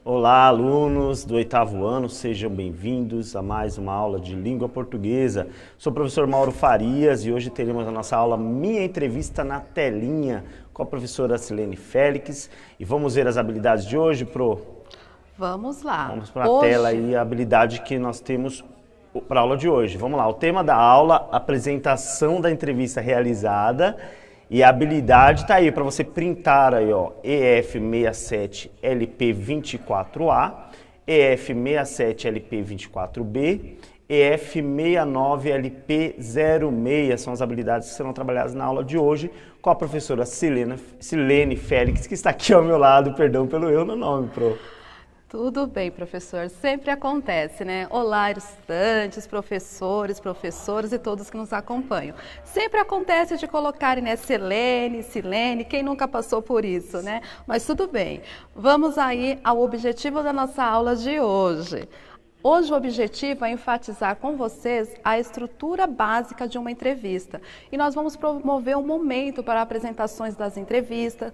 Olá, alunos do oitavo ano, sejam bem-vindos a mais uma aula de língua portuguesa. Sou o professor Mauro Farias e hoje teremos a nossa aula Minha Entrevista na Telinha com a professora Silene Félix. E vamos ver as habilidades de hoje, Pro? Vamos lá. Vamos para a tela aí a habilidade que nós temos para a aula de hoje. Vamos lá, o tema da aula, apresentação da entrevista realizada. E a habilidade está aí para você printar aí, ó, EF67LP24A, EF67LP24B, EF69LP06, são as habilidades que serão trabalhadas na aula de hoje com a professora Silene Félix, que está aqui ao meu lado, perdão pelo eu no nome, Pro. Tudo bem, professor. Sempre acontece, né? Olá, estudantes, professores, professoras e todos que nos acompanham. Sempre acontece de colocarem, né, Silene, quem nunca passou por isso, né? Mas tudo bem. Vamos aí ao objetivo da nossa aula de hoje. Hoje o objetivo é enfatizar com vocês a estrutura básica de uma entrevista. E nós vamos promover um momento para apresentações das entrevistas.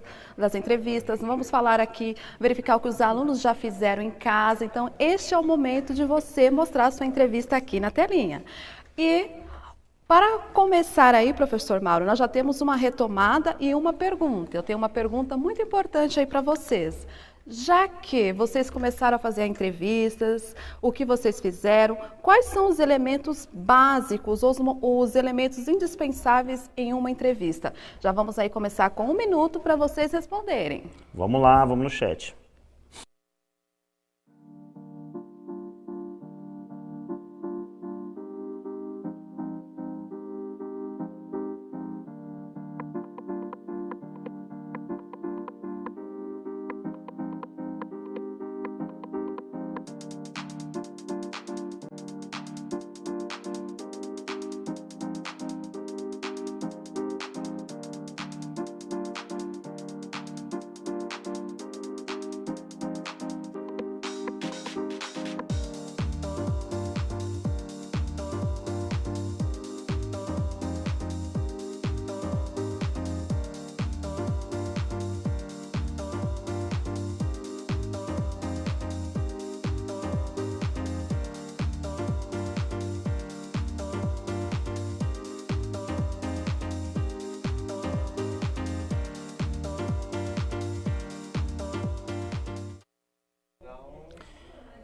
Vamos falar aqui, verificar o que os alunos já fizeram em casa. Então, este é o momento de você mostrar a sua entrevista aqui na telinha. E para começar aí, professor Mauro, nós já temos uma retomada e uma pergunta. Eu tenho uma pergunta muito importante aí para vocês. Já que vocês começaram a fazer entrevistas, o que vocês fizeram, quais são os elementos básicos, os elementos indispensáveis em uma entrevista? Já vamos aí começar com 1 minuto para vocês responderem. Vamos lá, vamos no chat.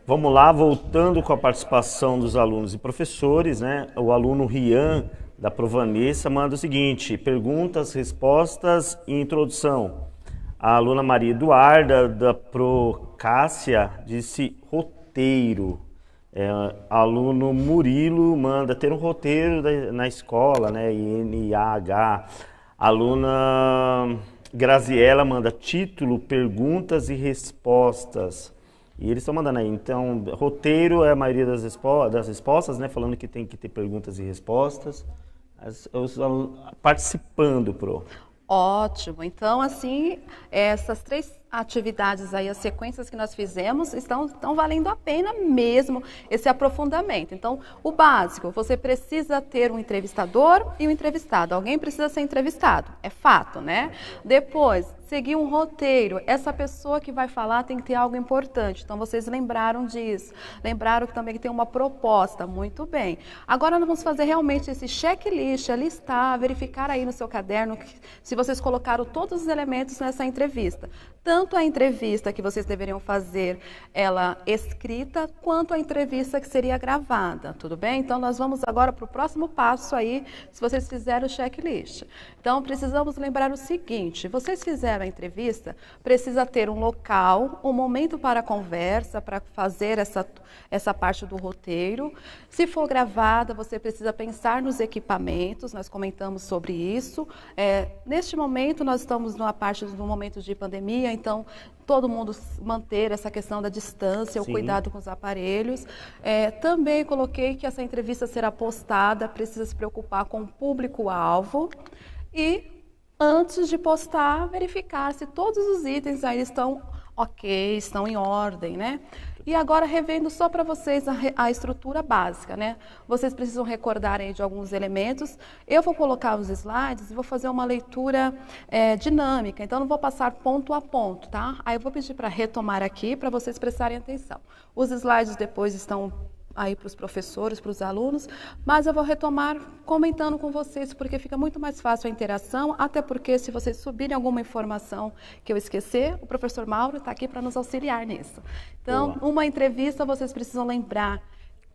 Vamos lá, voltando com a participação dos alunos e professores, né? O aluno Rian, da Provanessa, manda o seguinte: perguntas, respostas e introdução. A aluna Maria Eduarda, da Procássia, disse roteiro. Aluno Murilo manda ter um roteiro na escola, né? INAH. Aluna Graziela manda título, perguntas e respostas. E eles estão mandando aí, então, roteiro é a maioria das respostas, né? Falando que tem que ter perguntas e respostas. Os alunos participando, Pro. Ótimo. Então, assim, essas 3 atividades aí, as sequências que nós fizemos, estão valendo a pena mesmo esse aprofundamento. Então, o básico, você precisa ter um entrevistador e um entrevistado. Alguém precisa ser entrevistado, é fato, né? Depois, seguir um roteiro. Essa pessoa que vai falar tem que ter algo importante. Então, vocês lembraram disso. Lembraram que também tem uma proposta. Muito bem. Agora, nós vamos fazer realmente esse checklist, listar, verificar aí no seu caderno se vocês colocaram todos os elementos nessa entrevista. Tanto a entrevista que vocês deveriam fazer, ela escrita, quanto a entrevista que seria gravada, tudo bem? Então, nós vamos agora para o próximo passo aí, se vocês fizerem o checklist. Então, precisamos lembrar o seguinte: vocês fizeram a entrevista, precisa ter um local, um momento para a conversa, para fazer essa parte do roteiro. Se for gravada, você precisa pensar nos equipamentos, nós comentamos sobre isso. Neste momento, nós estamos numa parte do momento de pandemia, então todo mundo manter essa questão da distância, Sim. O cuidado com os aparelhos. Também coloquei que essa entrevista será postada, precisa se preocupar com o público-alvo e, antes de postar, verificar se todos os itens aí estão Ok, estão em ordem, né? E agora revendo só para vocês a estrutura básica, né? Vocês precisam recordar aí de alguns elementos. Eu vou colocar os slides e vou fazer uma leitura dinâmica, então não vou passar ponto a ponto, tá? Aí eu vou pedir para retomar aqui para vocês prestarem atenção. Os slides depois estão aí para os professores, para os alunos, mas eu vou retomar comentando com vocês, porque fica muito mais fácil a interação, até porque se vocês subirem alguma informação que eu esquecer, o professor Mauro está aqui para nos auxiliar nisso. Então, uma entrevista, vocês precisam lembrar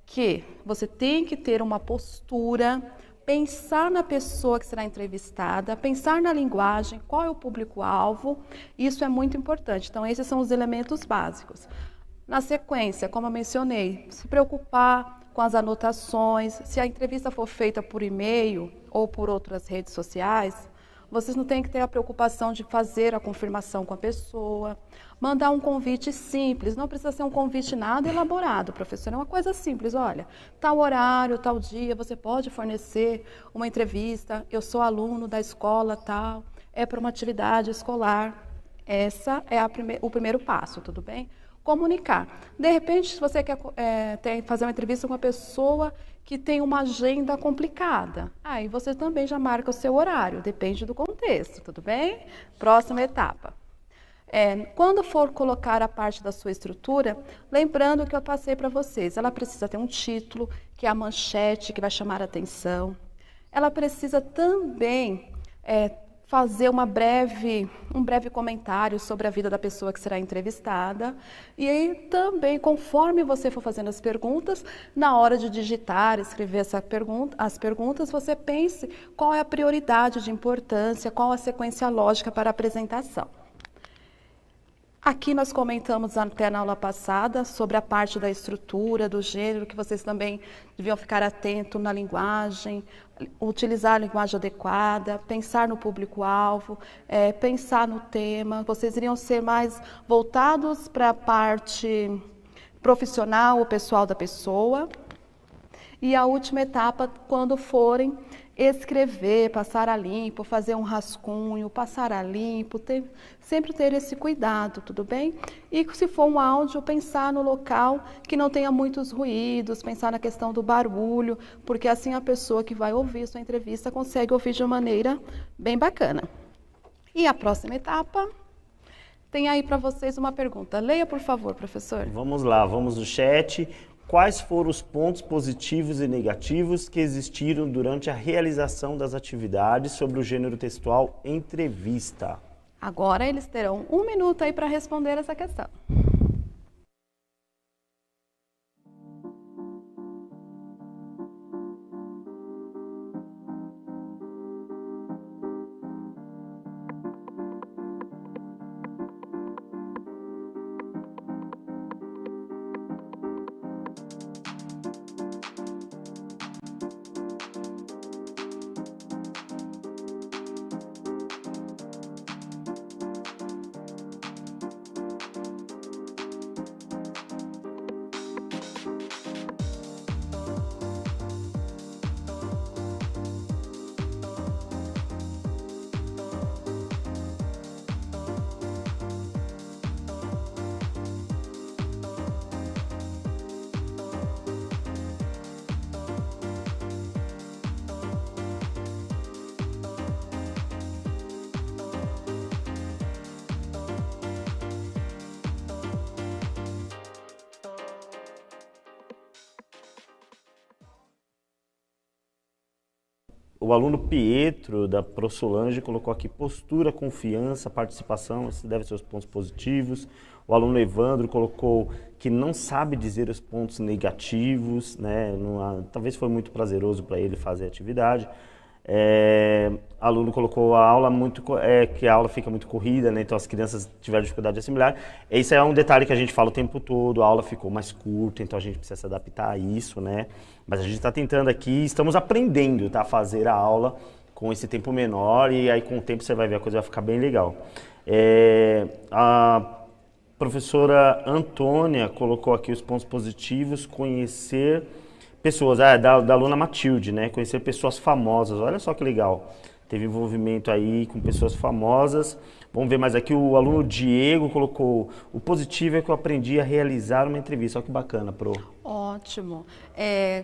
que você tem que ter uma postura, pensar na pessoa que será entrevistada, pensar na linguagem, qual é o público-alvo, isso é muito importante. Então, esses são os elementos básicos. Na sequência, como eu mencionei, se preocupar com as anotações. Se a entrevista for feita por e-mail ou por outras redes sociais, vocês não têm que ter a preocupação de fazer a confirmação com a pessoa. Mandar um convite simples, não precisa ser um convite nada elaborado, professor. É uma coisa simples, olha, tal horário, tal dia, você pode fornecer uma entrevista, eu sou aluno da escola tal, é para uma atividade escolar. Essa é o primeiro passo, tudo bem? Comunicar. De repente, se você quer fazer uma entrevista com uma pessoa que tem uma agenda complicada, aí você também já marca o seu horário, depende do contexto, tudo bem? Próxima etapa. Quando for colocar a parte da sua estrutura, lembrando que eu passei para vocês, ela precisa ter um título, que é a manchete, que vai chamar a atenção. Ela precisa também fazer um breve comentário sobre a vida da pessoa que será entrevistada. E aí também, conforme você for fazendo as perguntas, na hora de digitar, escrever as perguntas, você pense qual é a prioridade de importância, qual a sequência lógica para a apresentação. Aqui nós comentamos até na aula passada sobre a parte da estrutura, do gênero, que vocês também deviam ficar atentos na linguagem, utilizar a linguagem adequada, pensar no público-alvo, pensar no tema. Vocês iriam ser mais voltados para a parte profissional, o pessoal da pessoa. E a última etapa, quando forem escrever, passar a limpo, fazer um rascunho, passar a limpo, sempre ter esse cuidado, tudo bem? E se for um áudio, pensar no local que não tenha muitos ruídos, pensar na questão do barulho, porque assim a pessoa que vai ouvir sua entrevista consegue ouvir de uma maneira bem bacana. E a próxima etapa, tem aí para vocês uma pergunta. Leia, por favor, professor. Vamos lá, vamos no chat. Quais foram os pontos positivos e negativos que existiram durante a realização das atividades sobre o gênero textual entrevista? Agora eles terão 1 minuto aí para responder essa questão. O aluno Pietro, da ProSolange, colocou aqui postura, confiança, participação, esses devem ser os pontos positivos. O aluno Evandro colocou que não sabe dizer os pontos negativos, né? Talvez foi muito prazeroso para ele fazer a atividade. Aluno colocou a aula que a aula fica muito corrida, né? Então as crianças tiveram dificuldade de assimilar. Esse é um detalhe que a gente fala o tempo todo, a aula ficou mais curta, então a gente precisa se adaptar a isso, né? Mas a gente está tentando aqui, estamos aprendendo, tá? A fazer a aula com esse tempo menor e aí com o tempo você vai ver, a coisa vai ficar bem legal. A professora Antônia colocou aqui os pontos positivos, conhecer pessoas, da aluna Matilde, né? Conhecer pessoas famosas, olha só que legal. Teve envolvimento aí com pessoas famosas. Vamos ver mais aqui, o aluno Diego colocou, o positivo é que eu aprendi a realizar uma entrevista. Olha que bacana, Pro. Ótimo.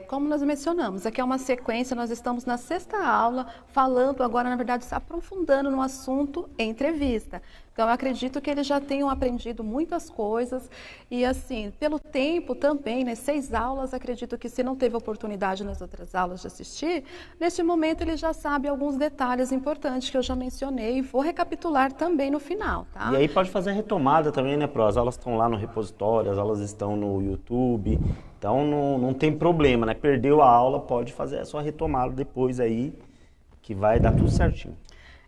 Como nós mencionamos, aqui é uma sequência, nós estamos na 6ª aula, falando agora, na verdade, se aprofundando no assunto entrevista. Então, eu acredito que eles já tenham aprendido muitas coisas e, assim, pelo tempo também, nas 6 aulas, acredito que se não teve oportunidade nas outras aulas de assistir, neste momento ele já sabe alguns detalhes importantes que eu já mencionei e vou recapitular também no final, tá? E aí pode fazer a retomada também, né, Pro? As aulas estão lá no repositório, as aulas estão no YouTube, então não tem problema, né? Perdeu a aula, pode fazer a sua retomada depois aí, que vai dar tudo certinho.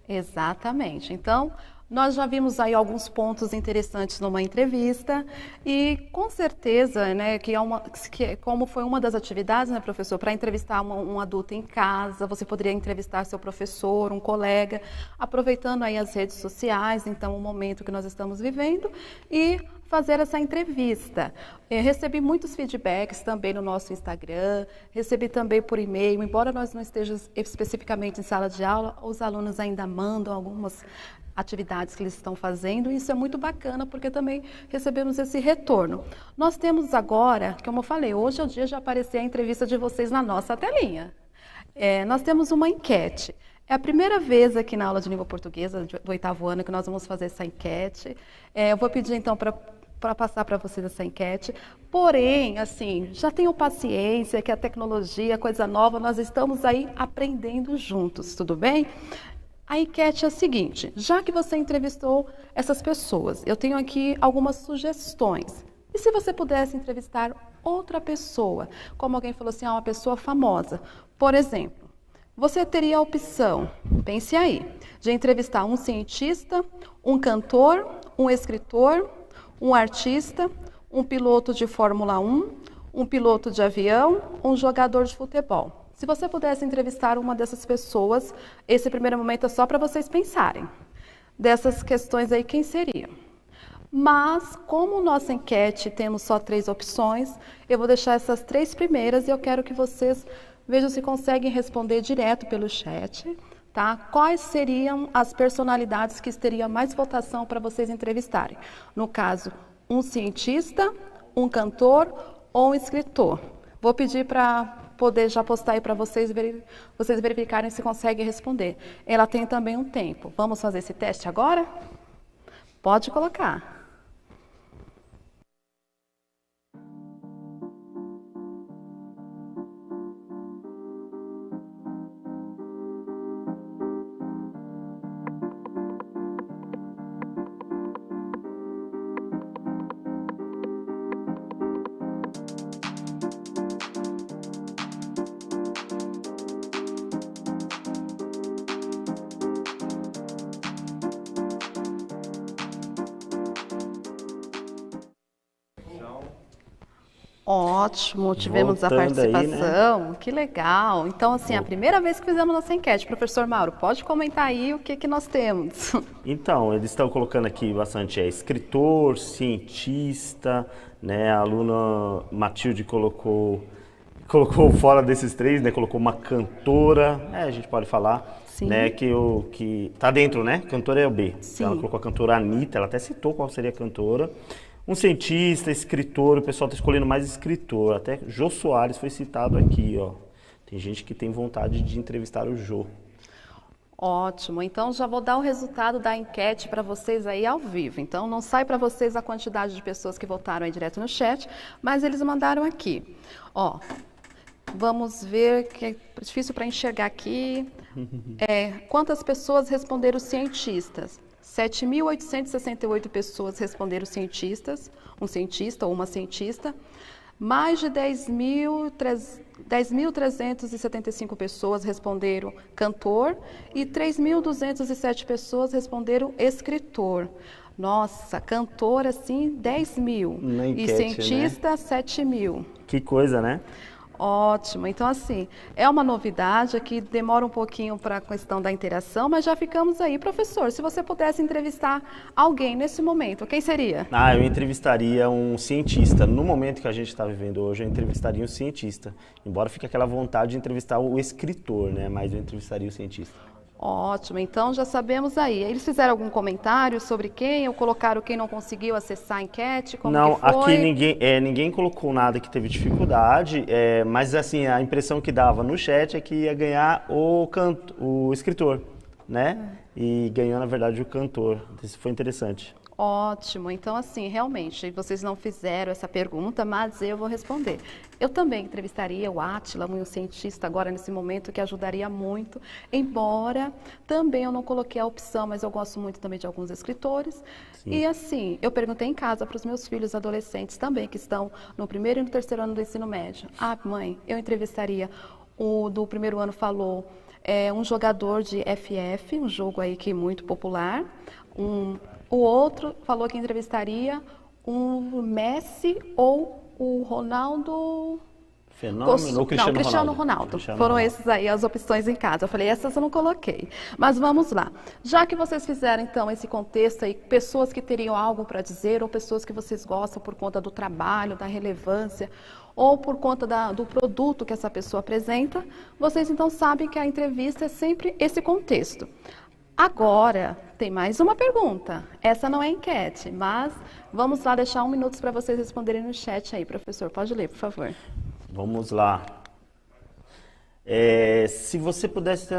Exatamente. Então, nós já vimos aí alguns pontos interessantes numa entrevista e com certeza, né, como foi uma das atividades, né, professor, para entrevistar um adulto em casa, você poderia entrevistar seu professor, um colega, aproveitando aí as redes sociais, então o momento que nós estamos vivendo e fazer essa entrevista. Recebi muitos feedbacks também no nosso Instagram, recebi também por e-mail, embora nós não estejamos especificamente em sala de aula, os alunos ainda mandam algumas atividades que eles estão fazendo, e isso é muito bacana, porque também recebemos esse retorno. Nós temos agora, como eu falei, hoje é o dia de aparecer a entrevista de vocês na nossa telinha. Nós temos uma enquete. É a primeira vez aqui na aula de língua portuguesa do 8º ano que nós vamos fazer essa enquete. Eu vou pedir então para passar para vocês essa enquete. Porém, assim, já tenham paciência, que a tecnologia é coisa nova, nós estamos aí aprendendo juntos, tudo bem? A enquete é a seguinte, já que você entrevistou essas pessoas, eu tenho aqui algumas sugestões. E se você pudesse entrevistar outra pessoa, como alguém falou assim, uma pessoa famosa, por exemplo, você teria a opção, pense aí, de entrevistar um cientista, um cantor, um escritor, um artista, um piloto de Fórmula 1, um piloto de avião, um jogador de futebol. Se você pudesse entrevistar uma dessas pessoas, esse primeiro momento é só para vocês pensarem. Dessas questões aí, quem seria? Mas, como nossa enquete temos só 3 opções, eu vou deixar essas 3 primeiras e eu quero que vocês vejam se conseguem responder direto pelo chat, tá? Quais seriam as personalidades que teriam mais votação para vocês entrevistarem? No caso, um cientista, um cantor ou um escritor. Vou pedir para poder já postar aí para vocês verificarem se conseguem responder. Ela tem também um tempo. Vamos fazer esse teste agora? Pode colocar. Ótimo, tivemos a participação, aí, né? Que legal. Então, assim, a primeira vez que fizemos nossa enquete, professor Mauro, pode comentar aí o que nós temos? Então, eles estão colocando aqui bastante escritor, cientista, né? A aluna Matilde colocou fora desses 3, né? Colocou uma cantora, a gente pode falar, sim, né? Que tá dentro, né? Cantora é o B. Sim. Ela colocou a cantora Anitta, ela até citou qual seria a cantora. Um cientista, escritor, o pessoal está escolhendo mais escritor. Até Jô Soares foi citado aqui, ó. Tem gente que tem vontade de entrevistar o Jô. Ótimo, então já vou dar o resultado da enquete para vocês aí ao vivo. Então não sai para vocês a quantidade de pessoas que votaram aí direto no chat, mas eles mandaram aqui. Ó, vamos ver, que é difícil para enxergar aqui. Quantas pessoas responderam cientistas? 7.868 pessoas responderam cientistas, um cientista ou uma cientista. Mais de 10.375 pessoas responderam cantor e 3.207 pessoas responderam escritor. Nossa, cantor assim, 10.000. E cientista, né? 7.000. Que coisa, né? Ótimo, então assim, é uma novidade aqui, demora um pouquinho para a questão da interação, mas já ficamos aí. Professor, se você pudesse entrevistar alguém nesse momento, quem seria? Eu entrevistaria um cientista. No momento que a gente está vivendo hoje, eu entrevistaria um cientista. Embora fique aquela vontade de entrevistar o escritor, né? Mas eu entrevistaria o cientista. Ótimo, então já sabemos aí. Eles fizeram algum comentário sobre quem, ou colocaram quem não conseguiu acessar a enquete, como Não, que foi? aqui ninguém colocou nada que teve dificuldade, mas assim, a impressão que dava no chat é que ia ganhar o escritor, né? E ganhou, na verdade, o cantor. Isso foi interessante. Ótimo, então assim, realmente, vocês não fizeram essa pergunta, mas eu vou responder. Eu também entrevistaria o Átila, um cientista agora nesse momento que ajudaria muito, embora também eu não coloquei a opção, mas eu gosto muito também de alguns escritores. Sim. E assim, eu perguntei em casa para os meus filhos adolescentes também, que estão no primeiro e no terceiro ano do ensino médio. Ah, mãe, eu entrevistaria, o do primeiro ano falou, um jogador de FF, um jogo aí que é muito popular, o outro falou que entrevistaria o Messi ou o Ronaldo... Fenômeno ou Não, Cristiano Ronaldo. Foram esses aí as opções em casa. Eu falei, essas eu não coloquei. Mas vamos lá. Já que vocês fizeram, então, esse contexto aí, pessoas que teriam algo para dizer, ou pessoas que vocês gostam por conta do trabalho, da relevância, ou por conta do produto que essa pessoa apresenta, vocês então sabem que a entrevista é sempre esse contexto. Agora, tem mais uma pergunta. Essa não é enquete, mas vamos lá deixar 1 minuto para vocês responderem no chat aí, professor. Pode ler, por favor. Vamos lá. Se você pudesse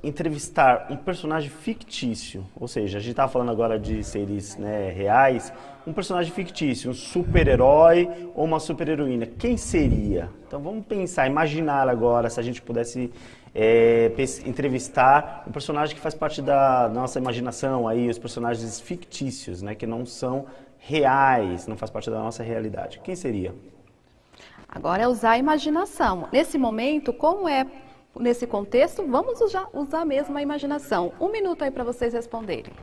entrevistar um personagem fictício, ou seja, a gente estava falando agora de seres, né, reais, um personagem fictício, um super-herói ou uma super-heroína, quem seria? Então vamos pensar, imaginar agora se a gente pudesse entrevistar um personagem que faz parte da nossa imaginação, aí, os personagens fictícios, né, que não são reais, não faz parte da nossa realidade. Quem seria? Agora é usar a imaginação. Nesse momento, como é nesse contexto, vamos usar mesmo a imaginação. 1 minuto aí para vocês responderem.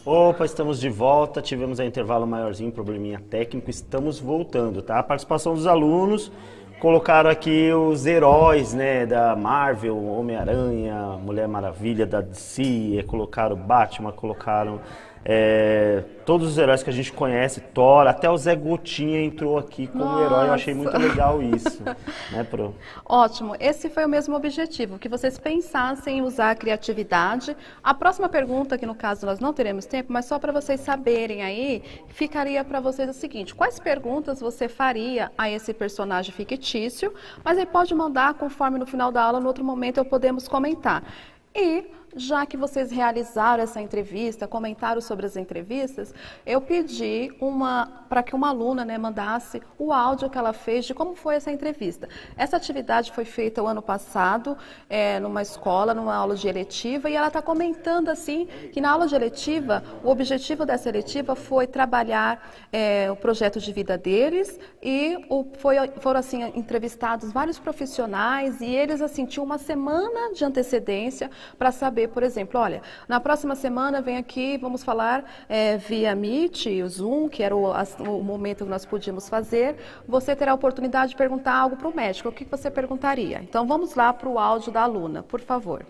Opa, estamos de volta, tivemos um intervalo maiorzinho, probleminha técnico, estamos voltando, tá? A participação dos alunos, colocaram aqui os heróis, né, da Marvel, Homem-Aranha, Mulher Maravilha, da DC, colocaram Batman, colocaram todos os heróis que a gente conhece, Thor, até o Zé Gotinha entrou aqui como herói, eu achei muito legal isso, né, Pro? Ótimo, esse foi o mesmo objetivo, que vocês pensassem em usar a criatividade. A próxima pergunta, que no caso nós não teremos tempo, mas só para vocês saberem aí, ficaria para vocês o seguinte: quais perguntas você faria a esse personagem fictício? Mas aí pode mandar conforme no final da aula, no outro momento eu podemos comentar. E, já que vocês realizaram essa entrevista, comentaram sobre as entrevistas, eu pedi para que uma aluna, né, mandasse o áudio que ela fez de como foi essa entrevista. Essa atividade foi feita o ano passado, numa escola, numa aula de eletiva, e ela está comentando assim, que na aula de eletiva, o objetivo dessa eletiva foi trabalhar o projeto de vida deles, e foram assim, entrevistados vários profissionais, e eles assim, tinham uma semana de antecedência para saber, por exemplo, olha, na próxima semana vem aqui, vamos falar via Meet, o Zoom, que era o momento que nós podíamos fazer, você terá a oportunidade de perguntar algo para o médico. O que você perguntaria? Então, vamos lá para o áudio da aluna, por favor.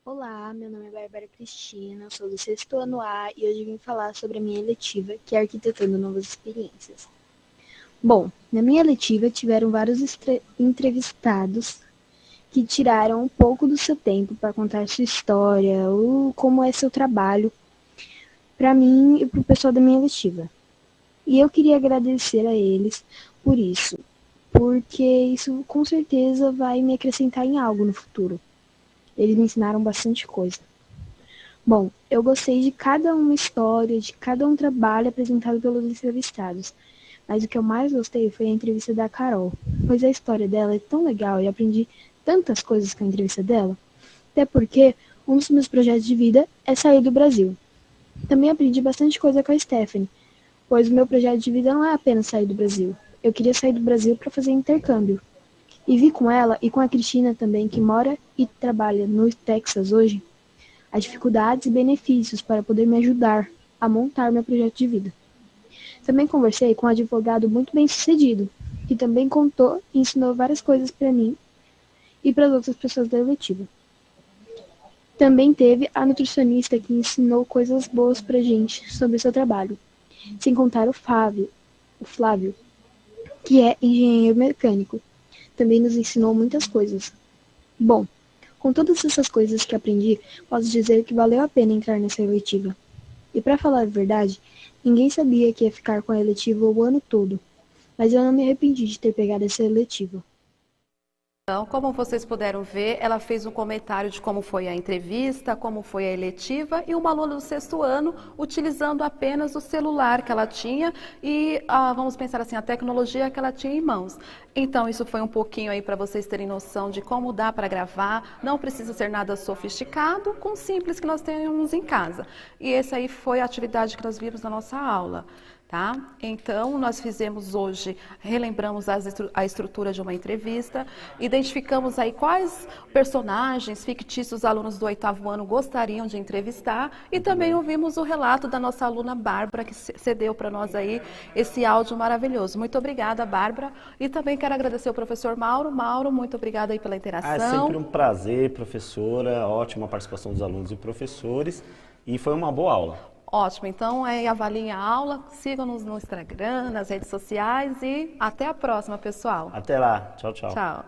Olá, meu nome é Bárbara Cristina, sou do 6º ano A e hoje vim falar sobre a minha eletiva, que é Arquitetando Novas Experiências. Bom, na minha eletiva tiveram vários entrevistados que tiraram um pouco do seu tempo para contar sua história, como é seu trabalho, para mim e para o pessoal da minha eletiva. E eu queria agradecer a eles por isso, porque isso com certeza vai me acrescentar em algo no futuro. Eles me ensinaram bastante coisa. Bom, eu gostei de cada uma história, de cada um trabalho apresentado pelos entrevistados, mas o que eu mais gostei foi a entrevista da Carol, pois a história dela é tão legal e aprendi tantas coisas com a entrevista dela, até porque um dos meus projetos de vida é sair do Brasil. Também aprendi bastante coisa com a Stephanie, pois o meu projeto de vida não é apenas sair do Brasil. Eu queria sair do Brasil para fazer intercâmbio. E vi com ela e com a Cristina também, que mora e trabalha no Texas hoje, as dificuldades e benefícios para poder me ajudar a montar meu projeto de vida. Também conversei com um advogado muito bem sucedido, que também contou e ensinou várias coisas para mim e para as outras pessoas da eletiva. Também teve a nutricionista que ensinou coisas boas pra gente sobre o seu trabalho, sem contar o Flávio, que é engenheiro mecânico. Também nos ensinou muitas coisas. Bom, com todas essas coisas que aprendi, posso dizer que valeu a pena entrar nessa eletiva. E para falar a verdade, ninguém sabia que ia ficar com a eletiva o ano todo, mas eu não me arrependi de ter pegado essa eletiva. Então, como vocês puderam ver, ela fez um comentário de como foi a entrevista, como foi a eletiva, e uma aluna do 6º ano utilizando apenas o celular que ela tinha e, vamos pensar assim, a tecnologia que ela tinha em mãos. Então, isso foi um pouquinho aí para vocês terem noção de como dá para gravar, não precisa ser nada sofisticado, com o simples que nós temos em casa. E essa aí foi a atividade que nós vimos na nossa aula. Tá? Então, nós fizemos hoje, relembramos a estrutura de uma entrevista, identificamos aí quais personagens fictícios os alunos do 8º ano gostariam de entrevistar e também ouvimos o relato da nossa aluna Bárbara, que cedeu para nós aí esse áudio maravilhoso. Muito obrigada, Bárbara. E também quero agradecer ao professor Mauro. Mauro, muito obrigada aí pela interação. É sempre um prazer, professora, ótima participação dos alunos e professores, e foi uma boa aula. Ótimo, então avaliem a aula, sigam-nos no Instagram, nas redes sociais e até a próxima, pessoal. Até lá, tchau, tchau. Tchau.